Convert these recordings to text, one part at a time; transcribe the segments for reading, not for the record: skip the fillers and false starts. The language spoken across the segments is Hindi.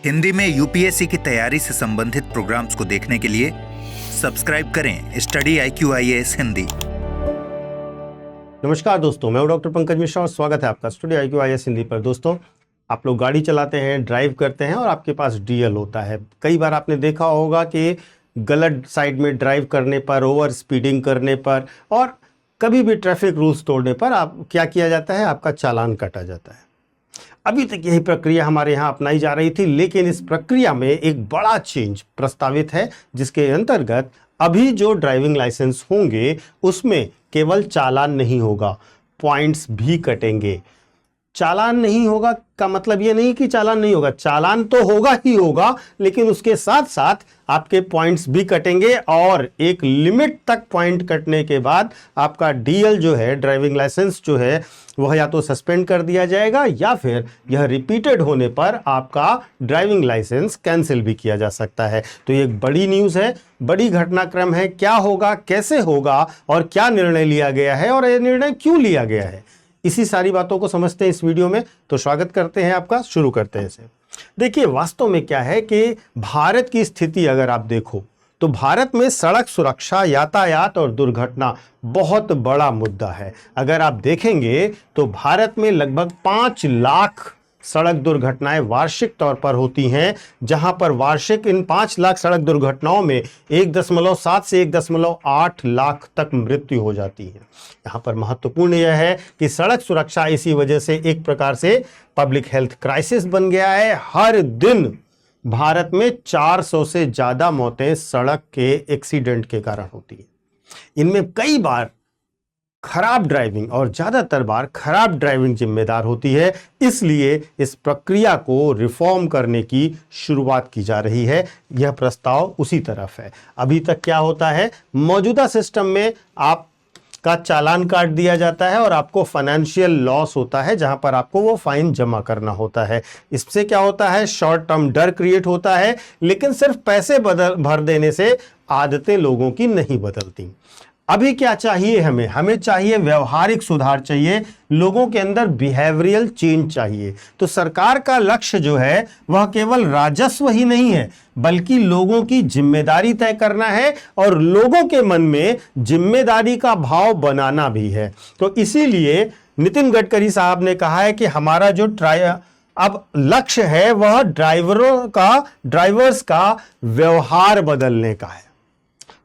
हिंदी में यूपीएससी की तैयारी से संबंधित प्रोग्राम्स को देखने के लिए सब्सक्राइब करें स्टडी IQIAS हिंदी। नमस्कार दोस्तों, मैं हूं डॉक्टर पंकज मिश्रा और स्वागत है आपका स्टडी IQIAS हिंदी पर। दोस्तों, आप लोग गाड़ी चलाते हैं, ड्राइव करते हैं और आपके पास डीएल होता है। कई बार आपने देखा होगा कि गलत साइड में ड्राइव करने पर, ओवर स्पीडिंग करने पर और कभी भी ट्रैफिक रूल्स तोड़ने पर आप क्या किया जाता है, आपका चालान काटा जाता है। अभी तक यही प्रक्रिया हमारे यहाँ अपनाई जा रही थी, लेकिन इस प्रक्रिया में एक बड़ा चेंज प्रस्तावित है, जिसके अंतर्गत अभी जो ड्राइविंग लाइसेंस होंगे उसमें केवल चालान नहीं होगा, पॉइंट्स भी कटेंगे। चालान नहीं होगा का मतलब ये नहीं कि चालान नहीं होगा, चालान तो होगा ही होगा, लेकिन उसके साथ साथ आपके पॉइंट्स भी कटेंगे और एक लिमिट तक पॉइंट कटने के बाद आपका डीएल जो है, ड्राइविंग लाइसेंस जो है, वह या तो सस्पेंड कर दिया जाएगा या फिर यह रिपीटेड होने पर आपका ड्राइविंग लाइसेंस कैंसिल भी किया जा सकता है। तो ये एक बड़ी न्यूज़ है, बड़ी घटनाक्रम है। क्या होगा, कैसे होगा और क्या निर्णय लिया गया है और यह निर्णय क्यों लिया गया है, इसी सारी बातों को समझते हैं इस वीडियो में। तो स्वागत करते हैं आपका, शुरू करते हैं इसे। देखिए, वास्तव में क्या है कि भारत की स्थिति अगर आप देखो तो भारत में सड़क सुरक्षा, यातायात और दुर्घटना बहुत बड़ा मुद्दा है। अगर आप देखेंगे तो भारत में लगभग 5 लाख सड़क दुर्घटनाएं वार्षिक तौर पर होती हैं, जहां पर वार्षिक इन 5 लाख सड़क दुर्घटनाओं में 1.7 से 1.8 लाख तक मृत्यु हो जाती है। यहां पर महत्वपूर्ण यह है कि सड़क सुरक्षा इसी वजह से एक प्रकार से पब्लिक हेल्थ क्राइसिस बन गया है। हर दिन भारत में 400 से ज्यादा मौतें सड़क के एक्सीडेंट के कारण होती है। इनमें कई बार खराब ड्राइविंग और ज्यादातर बार खराब ड्राइविंग जिम्मेदार होती है। इसलिए इस प्रक्रिया को रिफॉर्म करने की शुरुआत की जा रही है। यह प्रस्ताव उसी तरफ है। अभी तक क्या होता है, मौजूदा सिस्टम में आपका चालान काट दिया जाता है और आपको फाइनेंशियल लॉस होता है, जहां पर आपको वो फाइन जमा करना होता है। इससे क्या होता है, शॉर्ट टर्म डर क्रिएट होता है, लेकिन सिर्फ पैसे भर देने से आदतें लोगों की नहीं बदलती। अभी क्या चाहिए हमें चाहिए व्यवहारिक सुधार चाहिए, लोगों के अंदर बिहेवियरल चेंज चाहिए। तो सरकार का लक्ष्य जो है वह केवल राजस्व ही नहीं है, बल्कि लोगों की जिम्मेदारी तय करना है और लोगों के मन में जिम्मेदारी का भाव बनाना भी है। तो इसीलिए नितिन गडकरी साहब ने कहा है कि हमारा जो अब लक्ष्य है वह ड्राइवर्स का व्यवहार बदलने का है।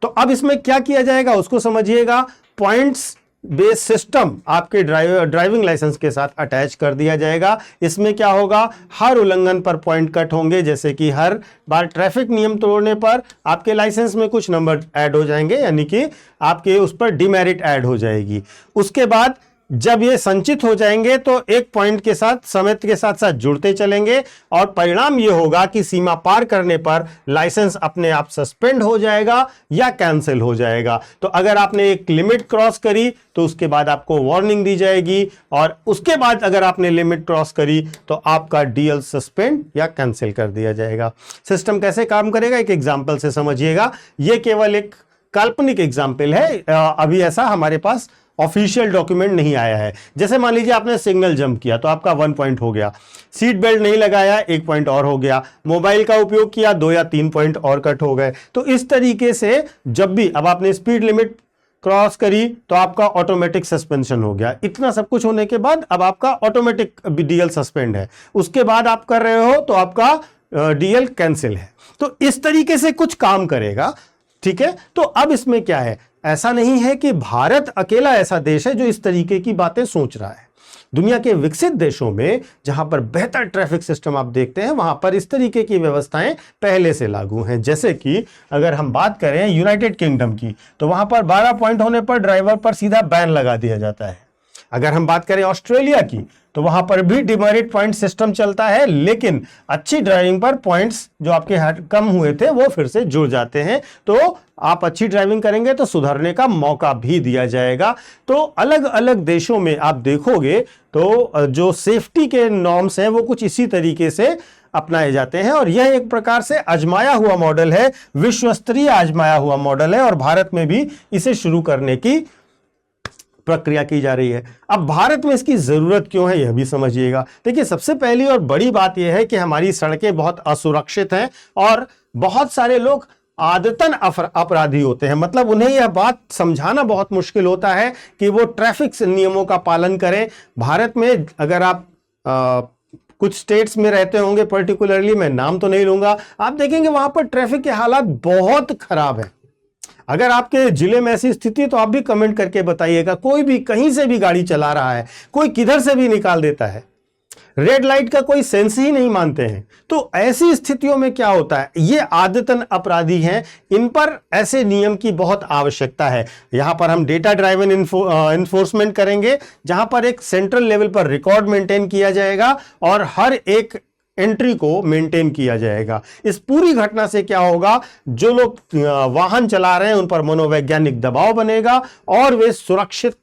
तो अब इसमें क्या किया जाएगा उसको समझिएगा। पॉइंट्स बेस्ड सिस्टम आपके ड्राइविंग लाइसेंस के साथ अटैच कर दिया जाएगा। इसमें क्या होगा, हर उल्लंघन पर पॉइंट कट होंगे। जैसे कि हर बार ट्रैफिक नियम तोड़ने पर आपके लाइसेंस में कुछ नंबर ऐड हो जाएंगे, यानी कि आपके उस पर डिमेरिट ऐड हो जाएगी। उसके बाद जब ये संचित हो जाएंगे तो एक पॉइंट के साथ समय के साथ साथ जुड़ते चलेंगे और परिणाम ये होगा कि सीमा पार करने पर लाइसेंस अपने आप सस्पेंड हो जाएगा या कैंसिल हो जाएगा। तो अगर आपने एक लिमिट क्रॉस करी तो उसके बाद आपको वार्निंग दी जाएगी और उसके बाद अगर आपने लिमिट क्रॉस करी तो आपका डीएल सस्पेंड या कैंसिल कर दिया जाएगा। सिस्टम कैसे काम करेगा, एक एग्जाम्पल से समझिएगा। यह केवल एक काल्पनिक एग्जाम्पल है, अभी ऐसा हमारे पास ऑफिशियल डॉक्यूमेंट नहीं आया है। जैसे मान लीजिए आपने सिग्नल जंप किया तो आपका 1 पॉइंट हो गया, सीट बेल्ट नहीं लगाया 1 पॉइंट और हो गया, मोबाइल का उपयोग किया 2 या 3 पॉइंट और कट हो गए। तो इस तरीके से जब भी अब आपने स्पीड लिमिट क्रॉस करी तो आपका ऑटोमेटिक सस्पेंशन हो गया। इतना सब कुछ होने के बाद अब आपका ऑटोमेटिक डीएल सस्पेंड है। उसके बाद आप कर रहे हो तो आपका डीएल कैंसिल है। तो इस तरीके से कुछ काम करेगा, ठीक है। तो अब इसमें क्या है, ऐसा नहीं है कि भारत अकेला ऐसा देश है जो इस तरीके की बातें सोच रहा है। दुनिया के विकसित देशों में जहां पर बेहतर ट्रैफिक सिस्टम आप देखते हैं, वहां पर इस तरीके की व्यवस्थाएं पहले से लागू हैं। जैसे कि अगर हम बात करें यूनाइटेड किंगडम की, तो वहां पर 12 पॉइंट होने पर ड्राइवर पर सीधा बैन लगा दिया जाता है। अगर हम बात करें ऑस्ट्रेलिया की, तो वहां पर भी डिमेरिट पॉइंट सिस्टम चलता है, लेकिन अच्छी ड्राइविंग पर पॉइंट्स जो आपके कम हुए थे वो फिर से जुड़ जाते हैं। तो आप अच्छी ड्राइविंग करेंगे तो सुधरने का मौका भी दिया जाएगा। तो अलग अलग देशों में आप देखोगे तो जो सेफ्टी के नॉर्म्स हैं वो कुछ इसी तरीके से अपनाए जाते हैं और यह एक प्रकार से आजमाया हुआ मॉडल है, विश्व स्तरीय आजमाया हुआ मॉडल है और भारत में भी इसे शुरू करने की प्रक्रिया की जा रही है। अब भारत में इसकी जरूरत क्यों है यह भी समझिएगा। देखिए, सबसे पहली और बड़ी बात यह है कि हमारी सड़कें बहुत असुरक्षित हैं और बहुत सारे लोग आदतन अपराधी होते हैं। मतलब उन्हें यह बात समझाना बहुत मुश्किल होता है कि वो ट्रैफिक नियमों का पालन करें। भारत में अगर आप कुछ स्टेट्स में रहते होंगे, पर्टिकुलरली मैं नाम तो नहीं लूंगा, आप देखेंगे वहां पर ट्रैफिक के हालात बहुत खराब है। अगर आपके जिले में ऐसी स्थिति है तो आप भी कमेंट करके बताइएगा। कोई भी कहीं से भी गाड़ी चला रहा है, कोई किधर से भी निकाल देता है, रेड लाइट का कोई सेंस ही नहीं मानते हैं। तो ऐसी स्थितियों में क्या होता है, ये आदतन अपराधी हैं, इन पर ऐसे नियम की बहुत आवश्यकता है। यहां पर हम डेटा ड्राइवन इन्फोर्समेंट करेंगे, जहां पर एक सेंट्रल लेवल पर रिकॉर्ड मेंटेन किया जाएगा और हर एक एंट्री को मेंटेन किया जाएगा। इस पूरी घटना से क्या होगा, जो लोग वाहन चला रहे हैं उन पर मनोवैज्ञानिक दबाव बनेगा और वे सुरक्षित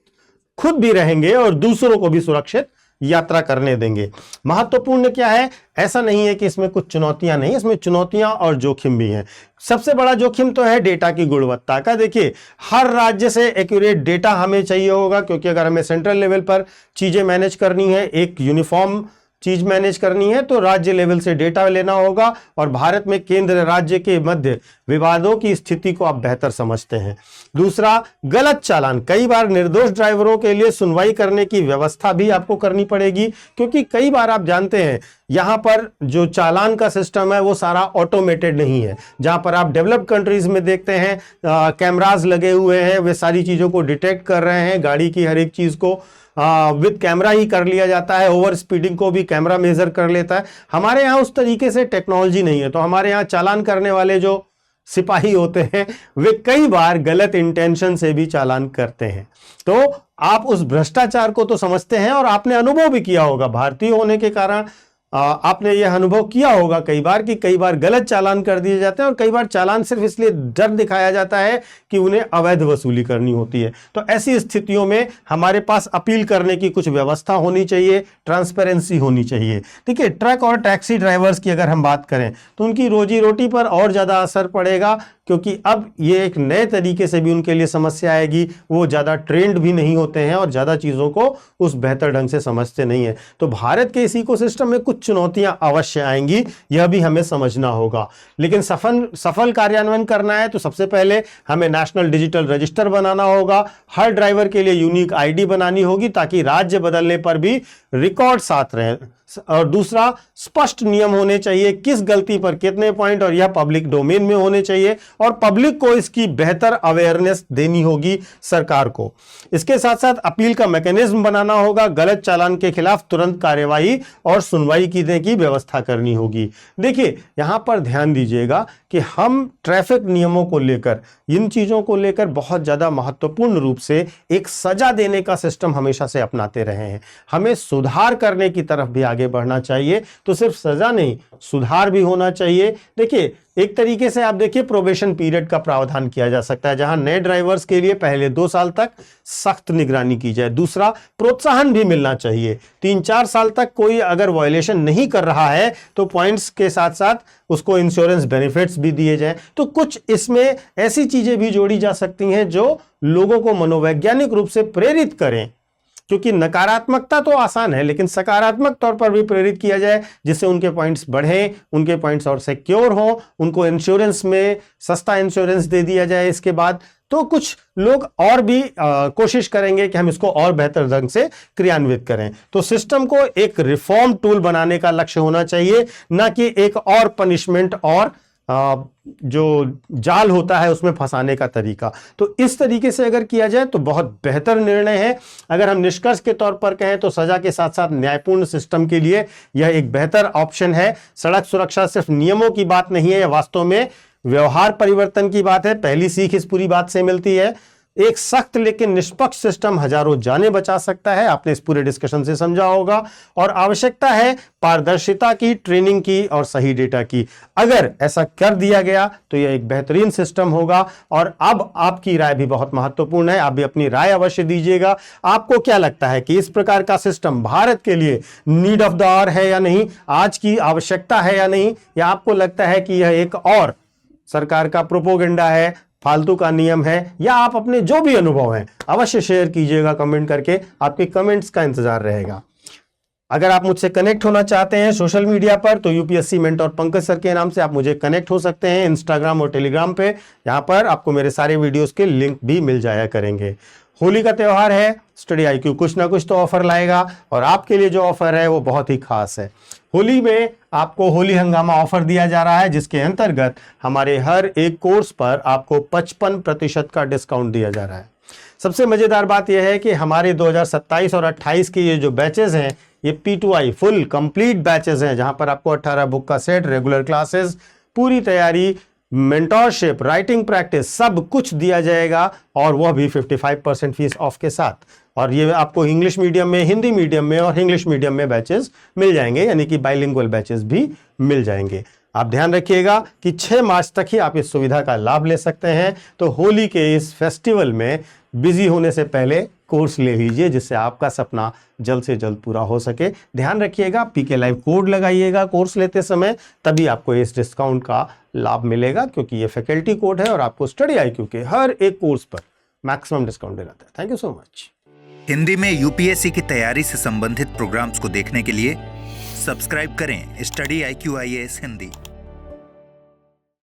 खुद भी रहेंगे और दूसरों को भी सुरक्षित यात्रा करने देंगे। महत्वपूर्ण क्या है, ऐसा नहीं है कि इसमें कुछ चुनौतियां नहीं, इसमें चुनौतियां और जोखिम भी हैं। सबसे बड़ा जोखिम तो है डेटा की गुणवत्ता का। देखिए, हर राज्य से एक्यूरेट डेटा हमें चाहिए होगा, क्योंकि अगर हमें सेंट्रल लेवल पर चीजें मैनेज करनी है, एक यूनिफॉर्म चीज मैनेज करनी है, तो राज्य लेवल से डेटा लेना होगा। और भारत में केंद्र राज्य के मध्य विवादों की स्थिति को आप बेहतर समझते हैं। दूसरा, गलत चालान। कई बार निर्दोष ड्राइवरों के लिए सुनवाई करने की व्यवस्था भी आपको करनी पड़ेगी, क्योंकि कई बार आप जानते हैं यहां पर जो चालान का सिस्टम है वो सारा ऑटोमेटेड नहीं है। जहां पर आप डेवलप्ड कंट्रीज में देखते हैं कैमरास लगे हुए हैं, वे सारी चीजों को डिटेक्ट कर रहे हैं, गाड़ी की हर एक चीज को विद कैमरा ही कर लिया जाता है। ओवर स्पीडिंग को भी कैमरा मेजर कर लेता है। हमारे यहाँ उस तरीके से टेक्नोलॉजी नहीं है, तो हमारे यहाँ चालान करने वाले जो सिपाही होते हैं वे कई बार गलत इंटेंशन से भी चालान करते हैं। तो आप उस भ्रष्टाचार को तो समझते हैं और आपने अनुभव भी किया होगा, भारतीय होने के कारण आपने यह अनुभव किया होगा कई बार कि कई बार गलत चालान कर दिए जाते हैं और कई बार चालान सिर्फ इसलिए डर दिखाया जाता है कि उन्हें अवैध वसूली करनी होती है। तो ऐसी स्थितियों में हमारे पास अपील करने की कुछ व्यवस्था होनी चाहिए, ट्रांसपेरेंसी होनी चाहिए। देखिए, ट्रक और टैक्सी ड्राइवर्स की अगर हम बात करें तो उनकी रोजी रोटी पर और ज़्यादा असर पड़ेगा, क्योंकि अब ये एक नए तरीके से भी उनके लिए समस्या आएगी। वो ज़्यादा ट्रेंड भी नहीं होते हैं और ज़्यादा चीज़ों को उस बेहतर ढंग से समझते नहीं है। तो भारत के इस इकोसिस्टम में कुछ चुनौतियां अवश्य आएंगी, यह भी हमें समझना होगा। लेकिन सफल कार्यान्वयन करना है तो सबसे पहले हमें नेशनल डिजिटल रजिस्टर बनाना होगा। हर ड्राइवर के लिए यूनिक आईडी बनानी होगी, ताकि राज्य बदलने पर भी रिकॉर्ड साथ रहे। और दूसरा, स्पष्ट नियम होने चाहिए, किस गलती पर कितने पॉइंट, और यह पब्लिक डोमेन में होने चाहिए और पब्लिक को इसकी बेहतर अवेयरनेस देनी होगी सरकार को। इसके साथ साथ अपील का मैकेनिज्म बनाना होगा, गलत चालान के खिलाफ तुरंत कार्यवाही और सुनवाई की व्यवस्था करनी होगी। देखिए, यहां पर ध्यान दीजिएगा कि हम ट्रैफिक नियमों को लेकर, इन चीजों को लेकर बहुत ज्यादा महत्वपूर्ण रूप से एक सजा देने का सिस्टम हमेशा से अपनाते रहे हैं। हमें सुधार करने की तरफ भी आगे बढ़ना चाहिए, तो सिर्फ सजा नहीं, सुधार भी होना चाहिए। देखिए, एक तरीके से आप देखिए, प्रोबेशन पीरियड का प्रावधान किया जा सकता है, जहां नए ड्राइवर्स के लिए पहले 2 साल तक सख्त निगरानी की जाए। दूसरा, प्रोत्साहन भी मिलना चाहिए। 3-4 साल तक कोई अगर वायलेशन नहीं कर रहा है तो पॉइंट्स के साथ साथ उसको इंश्योरेंस बेनिफिट्स भी दिए जाएं। तो कुछ इसमें ऐसी चीजें भी जोड़ी जा सकती हैं जो लोगों को मनोवैज्ञानिक रूप से प्रेरित करें, क्योंकि नकारात्मकता तो आसान है, लेकिन सकारात्मक तौर पर भी प्रेरित किया जाए, जिससे उनके पॉइंट्स बढ़ें, उनके पॉइंट्स और सिक्योर हो, उनको इंश्योरेंस में सस्ता इंश्योरेंस दे दिया जाए। इसके बाद तो कुछ लोग और भी कोशिश करेंगे कि हम इसको और बेहतर ढंग से क्रियान्वित करें। तो सिस्टम को एक रिफॉर्म टूल बनाने का लक्ष्य होना चाहिए, ना कि एक और पनिशमेंट और जो जाल होता है उसमें फंसाने का तरीका। तो इस तरीके से अगर किया जाए तो बहुत बेहतर निर्णय है। अगर हम निष्कर्ष के तौर पर कहें तो सजा के साथ साथ न्यायपूर्ण सिस्टम के लिए यह एक बेहतर ऑप्शन है। सड़क सुरक्षा सिर्फ नियमों की बात नहीं है, यह वास्तव में व्यवहार परिवर्तन की बात है। पहली सीख इस पूरी बात से मिलती है। एक सख्त लेकिन निष्पक्ष सिस्टम हजारों जानें बचा सकता है, आपने इस पूरे डिस्कशन से समझा होगा। और आवश्यकता है पारदर्शिता की, ट्रेनिंग की और सही डेटा की। अगर ऐसा कर दिया गया तो यह एक बेहतरीन सिस्टम होगा। और अब आपकी राय भी बहुत महत्वपूर्ण है, आप भी अपनी राय अवश्य दीजिएगा। आपको क्या लगता है कि इस प्रकार का सिस्टम भारत के लिए नीड ऑफ द आवर है या नहीं, आज की आवश्यकता है या नहीं, या आपको लगता है कि यह एक और सरकार का प्रोपोगेंडा है फालतू का नियम है, या आप अपने जो भी अनुभव हैं अवश्य शेयर कीजिएगा कमेंट करके। आपके कमेंट्स का इंतजार रहेगा। अगर आप मुझसे कनेक्ट होना चाहते हैं सोशल मीडिया पर तो यूपीएससी मेंटोर पंकज सर के नाम से आप मुझे कनेक्ट हो सकते हैं इंस्टाग्राम और टेलीग्राम पे। यहाँ पर आपको मेरे सारे वीडियोस के लिंक भी मिल जाया करेंगे। होली का त्यौहार है, स्टडी IQ कुछ ना कुछ तो ऑफर लाएगा, और आपके लिए जो ऑफर है वो बहुत ही खास है। होली में आपको होली हंगामा ऑफर दिया जा रहा है, जिसके अंतर्गत हमारे हर एक कोर्स पर आपको 55% का डिस्काउंट दिया जा रहा है। सबसे मजेदार बात यह है कि हमारे 2027 और 28 के ये जो बैचेस हैं ये P2I फुल कंप्लीट बैचेस हैं, जहां पर आपको 18 बुक का सेट, रेगुलर क्लासेस, पूरी तैयारी, मेंटोरशिप, राइटिंग प्रैक्टिस सब कुछ दिया जाएगा, और वह भी 55% फीस ऑफ के साथ। और ये आपको इंग्लिश मीडियम में, हिंदी मीडियम में और इंग्लिश मीडियम में बैचेस मिल जाएंगे, यानी कि बाइलिंगुअल बैचेस भी मिल जाएंगे। आप ध्यान रखिएगा कि 6 मार्च तक ही आप इस सुविधा का लाभ ले सकते हैं। तो होली के इस फेस्टिवल में बिजी होने से पहले कोर्स ले लीजिए, जिससे आपका सपना जल्द से जल्द पूरा हो सके। ध्यान रखिएगा, PK लाइव कोड लगाइएगा कोर्स लेते समय, तभी आपको इस डिस्काउंट का लाभ मिलेगा, क्योंकि ये फैकल्टी कोड है और आपको स्टडी IQ के हर एक कोर्स पर मैक्सिमम डिस्काउंट दिलाता है। Thank you so much. Hindi में यूपीएससी की तैयारी से संबंधित प्रोग्राम्स को देखने के लिए सब्सक्राइब करें स्टडी IQ IAS हिंदी।